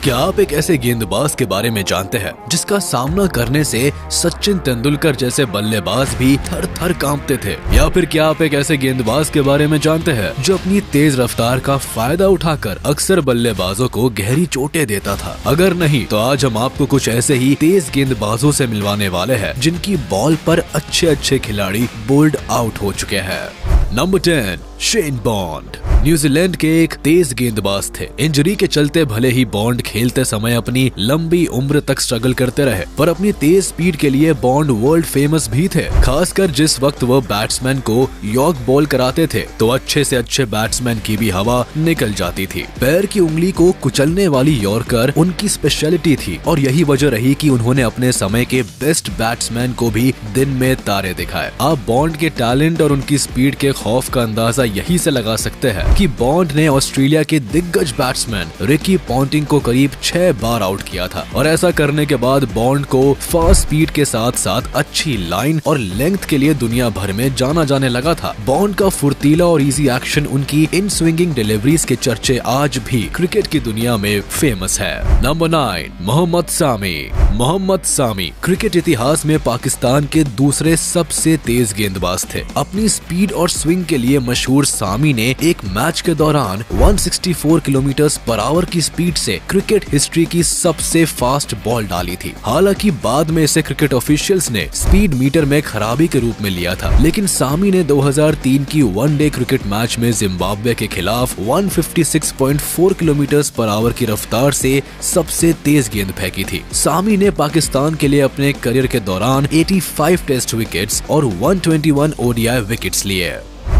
क्या आप एक ऐसे गेंदबाज के बारे में जानते हैं जिसका सामना करने से सचिन तेंदुलकर जैसे बल्लेबाज भी थर थर कांपते थे? या फिर क्या आप एक ऐसे गेंदबाज के बारे में जानते हैं जो अपनी तेज रफ्तार का फायदा उठाकर अक्सर बल्लेबाजों को गहरी चोटें देता था? अगर नहीं तो आज हम आपको कुछ ऐसे ही तेज गेंदबाजों से मिलवाने वाले हैं जिनकी बॉल पर अच्छे खिलाड़ी बोल्ड आउट हो चुके हैं। Number 10, Shane bond. न्यूजीलैंड के एक तेज गेंदबाज थे। इंजरी के चलते भले ही बॉन्ड खेलते समय अपनी लंबी उम्र तक स्ट्रगल करते रहे, पर अपनी तेज स्पीड के लिए बॉन्ड वर्ल्ड फेमस भी थे। खासकर जिस वक्त वो बैट्समैन को यॉर्क बॉल कराते थे तो अच्छे से अच्छे बैट्समैन की भी हवा निकल जाती थी। पैर की उंगली को कुचलने वाली यॉर्कर उनकी स्पेशलिटी थी और यही वजह रही कि उन्होंने अपने समय के बेस्ट बैट्समैन को भी दिन में तारे दिखाए। आप बॉन्ड के टैलेंट और उनकी स्पीड के खौफ का अंदाजा यही से लगा सकते हैं कि बॉन्ड ने ऑस्ट्रेलिया के दिग्गज बैट्समैन रिकी पॉन्टिंग को करीब 6 बार आउट किया था और ऐसा करने के बाद बॉन्ड को फास्ट स्पीड के साथ साथ अच्छी लाइन और लेंथ के लिए दुनिया भर में जाना जाने लगा था। बॉन्ड का फुर्तीला और इजी एक्शन, उनकी इन स्विंगिंग डिलीवरीज के चर्चे आज भी क्रिकेट की दुनिया में फेमस है। नंबर 9, मोहम्मद सामी। मोहम्मद सामी क्रिकेट इतिहास में पाकिस्तान के दूसरे सबसे तेज गेंदबाज थे। अपनी स्पीड और स्विंग के लिए मशहूर सामी ने एक मैच के दौरान 164 किलोमीटर पर आवर की स्पीड से क्रिकेट हिस्ट्री की सबसे फास्ट बॉल डाली थी। हालांकि बाद में इसे क्रिकेट ऑफिशियल्स ने स्पीड मीटर में खराबी के रूप में लिया था, लेकिन सामी ने 2003 की वनडे क्रिकेट मैच में जिम्बाब्वे के खिलाफ 156.4 किलोमीटर पर आवर की रफ्तार से सबसे तेज गेंद फेंकी थी। सामी ने पाकिस्तान के लिए अपने करियर के दौरान 85 टेस्ट विकेट्स और 121 ओडीआई विकेट्स लिए।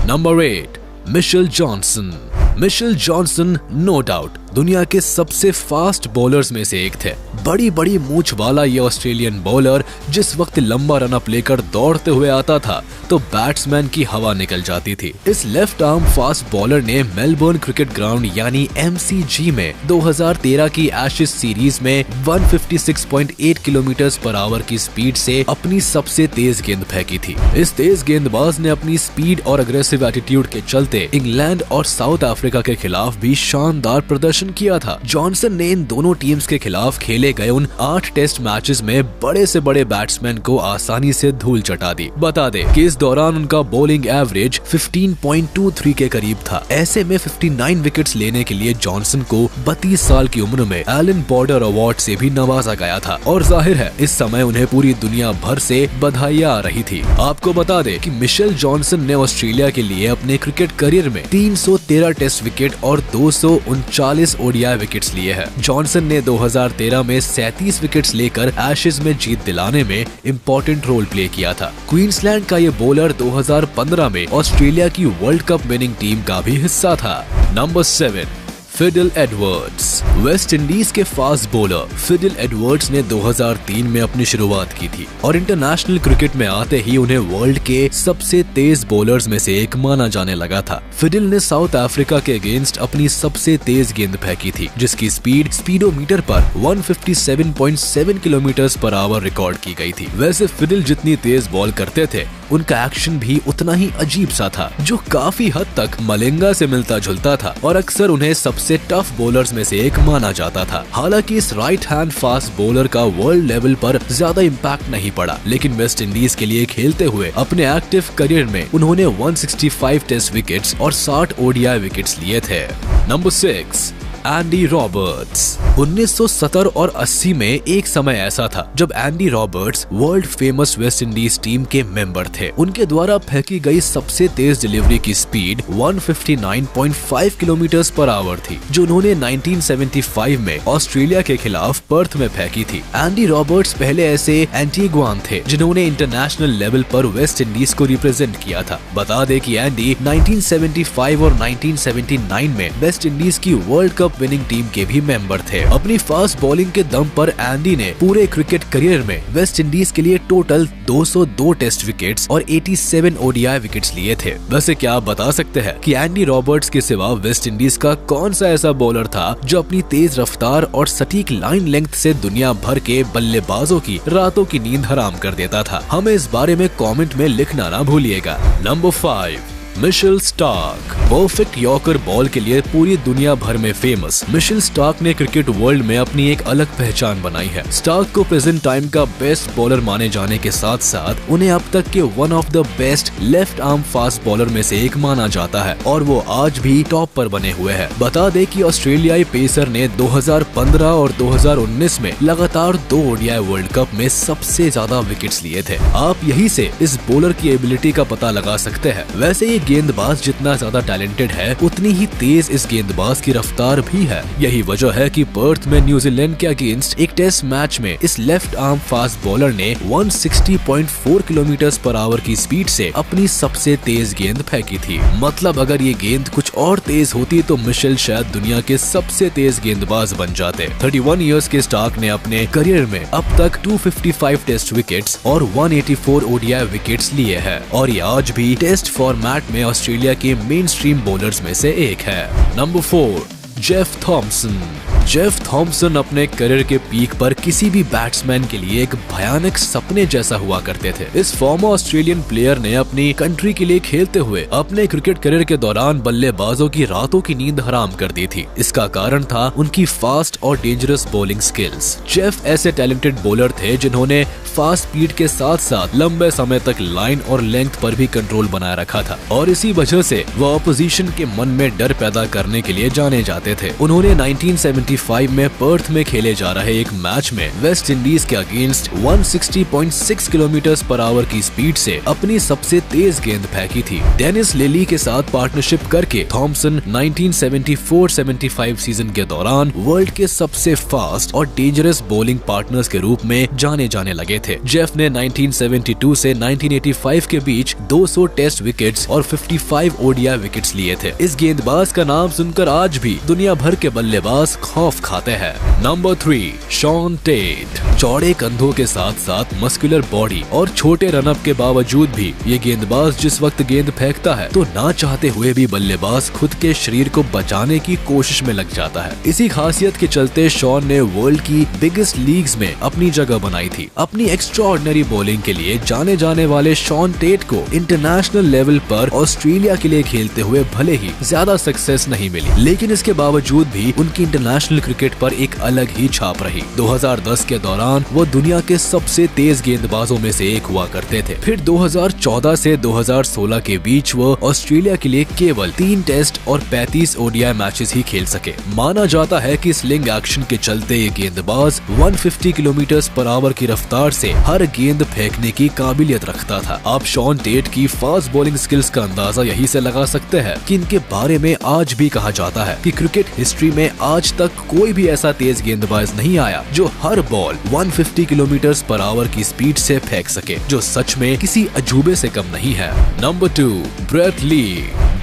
Number 8, Mitchell Johnson. Mitchell Johnson no doubt दुनिया के सबसे फास्ट बॉलर्स में से एक थे। बड़ी मूंछ वाला ये ऑस्ट्रेलियन बॉलर जिस वक्त लंबा रन अप लेकर दौड़ते हुए आता था तो बैट्समैन की हवा निकल जाती थी। इस लेफ्ट आर्म फास्ट बॉलर ने मेलबर्न क्रिकेट ग्राउंड यानी MCG में 2013 की एशेज सीरीज में 156.8 किलोमीटर पर आवर की स्पीड से अपनी सबसे तेज गेंद फेंकी थी। इस तेज गेंदबाज ने अपनी स्पीड और अग्रेसिव एटीट्यूड के चलते इंग्लैंड और साउथ अफ्रीका के खिलाफ भी शानदार प्रदर्शन किया था। जॉनसन ने इन दोनों टीम्स के खिलाफ खेले गए उन 8 टेस्ट मैचेस में बड़े से बड़े बैट्समैन को आसानी से धूल चटा दी। बता दे कि इस दौरान उनका बॉलिंग एवरेज 15.23 के करीब था। ऐसे में 59 विकेट्स लेने के लिए जॉनसन को 32 साल की उम्र में एलन बॉर्डर अवार्ड से भी नवाजा गया था और जाहिर है इस समय उन्हें पूरी दुनिया भर से बधाइयां आ रही थी। आपको बता दे कि मिशेल जॉनसन ने ऑस्ट्रेलिया के लिए अपने क्रिकेट करियर में 313 टेस्ट विकेट और 239 ओडीआई विकेट्स लिए हैं। जॉनसन ने 2013 में 37 विकेट्स लेकर एशेज में जीत दिलाने में इम्पोर्टेंट रोल प्ले किया था। क्वींसलैंड का ये बॉलर 2015 में ऑस्ट्रेलिया की वर्ल्ड कप विनिंग टीम का भी हिस्सा था। Number 7, Fidel Edwards. West Indies के फास्ट बॉलर फिडेल एडवर्ड्स ने 2003 में अपनी शुरुआत की थी और इंटरनेशनल क्रिकेट में आते ही उन्हें वर्ल्ड के सबसे तेज बॉलर्स में से एक माना जाने लगा था। फिडेल ने साउथ अफ्रीका के अगेंस्ट अपनी सबसे तेज गेंद फेंकी थी जिसकी स्पीड स्पीडोमीटर पर 157.7 किलोमीटर पर आवर रिकॉर्ड की गई थी। वैसे फिडेल जितनी तेज बॉल करते थे उनका एक्शन भी उतना ही अजीब सा था जो काफी हद तक मलिंगा से मिलता जुलता था और अक्सर उन्हें सबसे टफ बॉलर्स में से एक माना जाता था। हालांकि इस राइट हैंड फास्ट बॉलर का वर्ल्ड लेवल पर ज्यादा इम्पैक्ट नहीं पड़ा, लेकिन वेस्ट इंडीज के लिए खेलते हुए अपने एक्टिव करियर में उन्होंने 165 टेस्ट विकेट्स और 60 ओडीआई विकेट्स लिए थे। Number 6, Andy Roberts. 1970 और 80 में एक समय ऐसा था जब Andy Roberts world famous West Indies team के मेंबर थे। उनके द्वारा फेंकी गई सबसे तेज डिलीवरी की स्पीड 159.5 किलोमीटर पर आवर थी जो उन्होंने 1975 में ऑस्ट्रेलिया के खिलाफ पर्थ में फेंकी थी। एंडी रॉबर्ट्स पहले ऐसे एंटीगुआन थे जिन्होंने इंटरनेशनल लेवल पर वेस्ट इंडीज को रिप्रेजेंट किया था। बता दे कि एंडी 1975 और 1979 में वेस्ट इंडीज की वर्ल्ड कप विनिंग टीम के भी मेंबर थे। अपनी फास्ट बॉलिंग के दम पर एंडी ने पूरे क्रिकेट करियर में वेस्ट इंडीज के लिए टोटल 202 टेस्ट विकेट्स और 87 ओडीआई विकेट्स लिए थे। वैसे क्या आप बता सकते हैं कि एंडी रॉबर्ट्स के सिवा वेस्ट इंडीज का कौन सा ऐसा बॉलर था जो अपनी तेज रफ्तार और सटीक लाइन लेंथ से दुनिया भर के बल्लेबाजों की रातों की नींद हराम कर देता था? हमें इस बारे में कमेंट में लिखना ना भूलिएगा। Number 5, Mitchell Starc. Perfect yorker ball के लिए पूरी दुनिया भर में फेमस मिशेल स्टार्क ने क्रिकेट वर्ल्ड में अपनी एक अलग पहचान बनाई है। स्टार्क को प्रेजेंट टाइम का बेस्ट बॉलर माने जाने के साथ साथ उन्हें अब तक के one of the best left arm fast bowler में से एक माना जाता है और वो आज भी टॉप पर बने हुए हैं। बता दे कि ऑस्ट्रेलियाई पेसर ने 2015 और 2019 में लगातार 2 ओडीआई वर्ल्ड कप में सबसे ज्यादा विकेट्स लिए थे। आप यही से इस बॉलर की एबिलिटी का पता लगा सकते हैं। वैसे ये गेंदबाज जितना ज्यादा टैलेंटेड है उतनी ही तेज इस गेंदबाज की रफ्तार भी है। यही वजह है कि पर्थ में न्यूजीलैंड के अगेंस्ट एक टेस्ट मैच में इस लेफ्ट आर्म फास्ट बॉलर ने 160.4 किलोमीटर/आवर की स्पीड से अपनी सबसे तेज गेंद फेंकी थी। मतलब अगर ये गेंद कुछ और तेज होती तो मिशेल शायद दुनिया के सबसे तेज गेंदबाज बन जाते। 31 इयर्स के स्टार्क ने अपने करियर में अब तक 255 टेस्ट विकेट्स और 184 ओडीआई विकेट्स लिए हैं और ये आज भी टेस्ट फॉर्मेट में ऑस्ट्रेलिया के मेन स्ट्रीम बॉलर्स में से एक है। Number 4, Jeff Thompson. Jeff Thompson अपने करियर के पीक पर किसी भी बैट्समैन के लिए एक भयानक सपने जैसा हुआ करते थे। इस फॉर्मर ऑस्ट्रेलियन प्लेयर ने अपनी कंट्री के लिए खेलते हुए अपने क्रिकेट करियर के दौरान बल्लेबाजों की रातों की नींद हराम कर दी थी। इसका कारण था उनकी फास्ट और डेंजरस बॉलिंग स्किल्स। जेफ ऐसे टैलेंटेड बॉलर थे जिन्होंने फास्ट स्पीड के साथ साथ लंबे समय तक लाइन और लेंथ पर भी कंट्रोल बनाए रखा था और इसी वजह से वो ऑपोजिशन के मन में डर पैदा करने के लिए जाने जाते थे। उन्होंने 1975 में पर्थ में खेले जा रहे एक मैच में वेस्ट इंडीज के अगेंस्ट 160.6 किलोमीटर/आवर की स्पीड से अपनी सबसे तेज गेंद फेंकी थी। डेनिस लिली के साथ पार्टनरशिप करके थॉम्सन 1974-75 सीजन के दौरान वर्ल्ड के सबसे फास्ट और डेंजरस बॉलिंग पार्टनर्स के रूप में जाने जाने लगे थे। जेफ ने 1972 से 1985 के बीच 200 टेस्ट विकेट्स और 55 ओडीआई विकेट्स लिए थे। इस गेंदबाज का नाम सुनकर आज भी दुनिया भर के बल्लेबाज खौफ खाते हैं। Number 3, Shaun Tait. चौड़े कंधों के साथ साथ मस्कुलर बॉडी और छोटे रनअप के बावजूद भी ये गेंदबाज जिस वक्त गेंद फेंकता है तो ना चाहते हुए भी बल्लेबाज खुद के शरीर को बचाने की कोशिश में लग जाता है। इसी खासियत के चलते शॉन ने वर्ल्ड की बिगेस्ट लीग्स में अपनी जगह बनाई थी। अपनी एक्स्ट्राऑर्डिनरी बॉलिंग के लिए जाने जाने वाले शॉन टेट को इंटरनेशनल लेवल पर ऑस्ट्रेलिया के लिए खेलते हुए भले ही ज्यादा सक्सेस नहीं मिली, लेकिन इसके बावजूद भी उनकी इंटरनेशनल क्रिकेट पर एक अलग ही छाप रही। 2010 के दौरान वो दुनिया के सबसे तेज गेंदबाजों में से एक हुआ करते थे। फिर 2014 से 2016 के बीच वो ऑस्ट्रेलिया के लिए केवल 3 टेस्ट और 35 ओडीआई मैचेस ही खेल सके। माना जाता है कि स्लिंग एक्शन के चलते ये गेंदबाज 150 किलोमीटर/आवर की रफ्तार से हर गेंद फेंकने की काबिलियत रखता था। आप शॉन टेट की फास्ट बॉलिंग स्किल्स का अंदाजा यही से लगा सकते हैं कि इनके बारे में आज भी कहा जाता है कि क्रिकेट हिस्ट्री में आज तक कोई भी ऐसा तेज गेंदबाज नहीं आया जो हर बॉल 150 किलोमीटर/आवर की स्पीड से फेंक सके, जो सच में किसी अजूबे से कम नहीं है। Number 2, Brett Lee.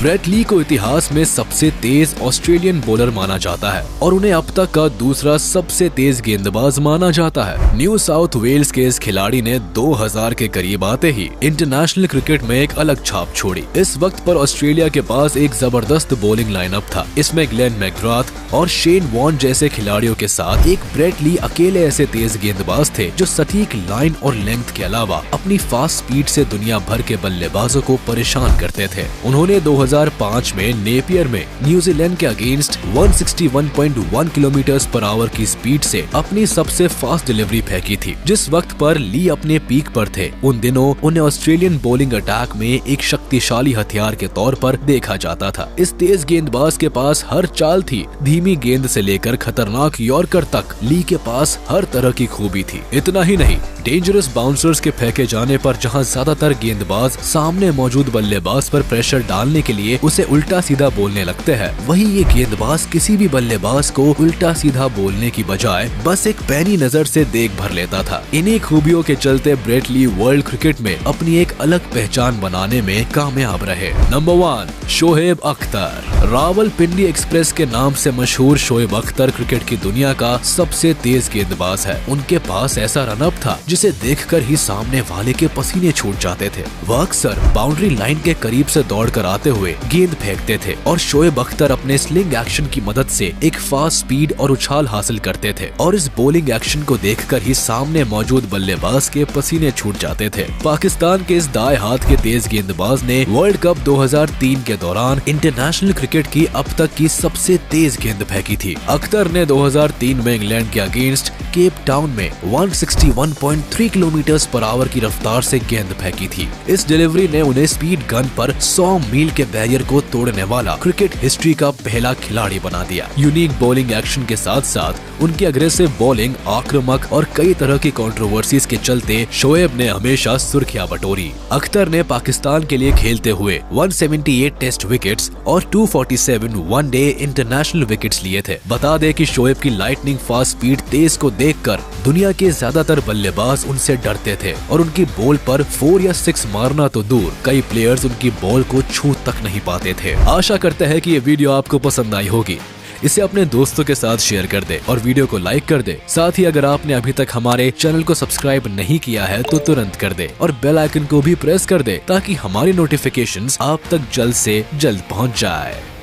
Brett Lee को इतिहास में सबसे तेज ऑस्ट्रेलियन बॉलर माना जाता है और उन्हें अब तक का दूसरा सबसे तेज गेंदबाज माना जाता है। न्यू साउथ वेल्स के इस खिलाड़ी ने 2000 के करीब आते ही इंटरनेशनल क्रिकेट में एक अलग छाप छोड़ी। इस वक्त पर ऑस्ट्रेलिया के पास एक जबरदस्त बॉलिंग लाइनअप था। इसमें ग्लेन मैकग्राथ और शेन वॉर्न जैसे खिलाड़ियों के साथ एक ब्रेट ली अकेले ऐसे तेज गेंदबाज थे जो सटीक लाइन और लेंथ के अलावा अपनी फास्ट स्पीड से दुनिया भर के बल्लेबाजों को परेशान करते थे। उन्होंने 2005 में नेपियर में न्यूजीलैंड के अगेंस्ट 161.1 किलोमीटर/आवर की स्पीड से अपनी सबसे फास्ट डिलीवरी फेंकी थी। जिस वक्त पर ली अपने पीक पर थे उन दिनों उन्हें ऑस्ट्रेलियन बॉलिंग अटैक में एक शक्तिशाली हथियार के तौर पर देखा जाता था। इस तेज गेंदबाज के पास हर चाल थी, धीमी गेंद से लेकर खतरनाक यॉर्कर तक ली के पास हर तरह की खूबी थी। इतना ही नहीं, डेंजरस बाउंसर्स के फेंके जाने पर जहां ज्यादातर गेंदबाज सामने मौजूद बल्लेबाज पर प्रेशर डालने के लिए उसे उल्टा सीधा बोलने लगते हैं, वहीं ये गेंदबाज किसी भी बल्लेबाज को उल्टा सीधा बोलने की बजाय बस एक पैनी नजर से देख भर लेता था। इन्हीं खूबियों के चलते ब्रेट ली वर्ल्ड क्रिकेट में अपनी एक अलग पहचान बनाने में कामयाब रहे। नंबर 1, शोएब अख्तर। रावलपिंडी एक्सप्रेस के नाम से मशहूर शोएब अख्तर क्रिकेट की दुनिया का सबसे तेज गेंदबाज है। उनके पास ऐसा रनअप था जिसे देखकर ही सामने वाले के पसीने छूट जाते थे। वह अक्सर बाउंड्री लाइन के करीब से दौड़कर आते हुए गेंद फेंकते थे और शोएब अख्तर अपने स्लिंग एक्शन की मदद से एक फास्ट स्पीड और उछाल हासिल करते थे और इस बॉलिंग एक्शन को देखकर ही सामने मौजूद बल्लेबाज के पसीने छूट जाते थे। पाकिस्तान के इस दाएं हाथ के तेज गेंदबाज ने वर्ल्ड कप 2003 के दौरान इंटरनेशनल क्रिकेट की अब तक की सबसे तेज गेंद फेंकी थी। अख्तर ने 2003 में इंग्लैंड के अगेंस्ट केप टाउन में 161.3 किलोमीटर पर आवर की रफ्तार से गेंद फेंकी थी। इस डिलीवरी ने उन्हें स्पीड गन पर 100 मील के बैरियर को तोड़ने वाला क्रिकेट हिस्ट्री का पहला खिलाड़ी बना दिया। यूनिक बॉलिंग एक्शन के साथ साथ उनकी अग्रेसिव बॉलिंग, आक्रामक और कई तरह की कंट्रोवर्सीज के चलते शोएब ने हमेशा सुर्खियां बटोरी। अख्तर ने पाकिस्तान के लिए खेलते हुए 178 टेस्ट विकेट्स और 247 वनडे इंटरनेशनल विकेट्स लिए थे। बता दें कि शोएब की लाइटनिंग फास्ट स्पीड तेज को देखकर दुनिया के ज्यादातर बल्लेबाज उनसे डरते थे और उनकी बॉल पर 4 या 6 मारना तो दूर, कई प्लेयर्स उनकी बॉल को छू तक नहीं पाते थे। आशा करते हैं कि ये वीडियो आपको पसंद आई होगी। इसे अपने दोस्तों के साथ शेयर कर दे और वीडियो को लाइक कर दे। साथ ही अगर आपने अभी तक हमारे चैनल को सब्सक्राइब नहीं किया है तो तुरंत कर दे और बेल आइकन को भी प्रेस कर दे ताकि हमारी नोटिफिकेशंस आप तक जल्द से जल्द पहुंच जाए।